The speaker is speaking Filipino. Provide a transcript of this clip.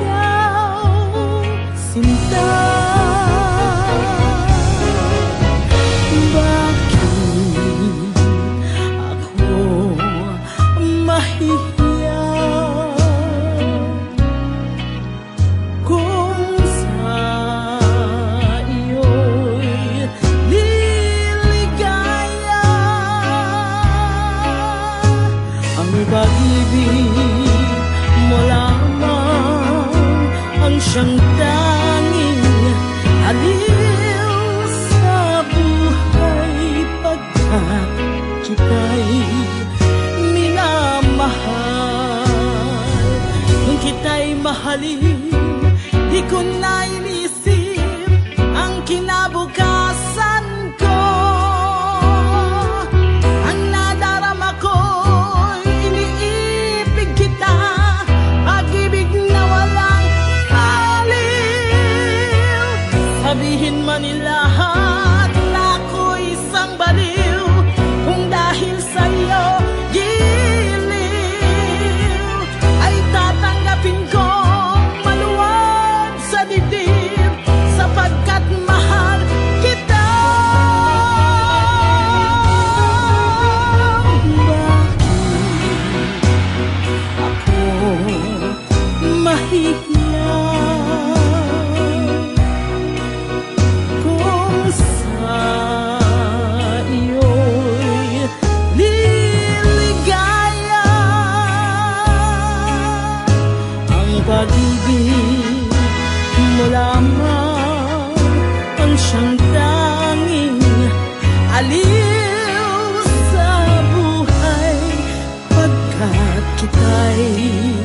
ikaw, sinta. Bakit ako mahihiya kung sa iyo'y liligaya? Ang pag-ibig mo lamang ang siyang tanging aliw sa buhay, pagkat kita'y minamahal. Kung kita'y mahalin, di ko na inisip ang kinabukasan ko. Ang nadarama ko'y iniibig kita, pag-ibig na walang aliw. Sabihin man nila na ako'y isang baliw, kung dahil sa'yo giliw, ay tatanggapin ko maluwag sa dibdib, sapagkat mahal kita. Bakit ako mahihiya kung sa iyo'y liligaya? Ang pag-ibig mo lamang ang siyang tanging aliw sa buhay, pagkat kita'y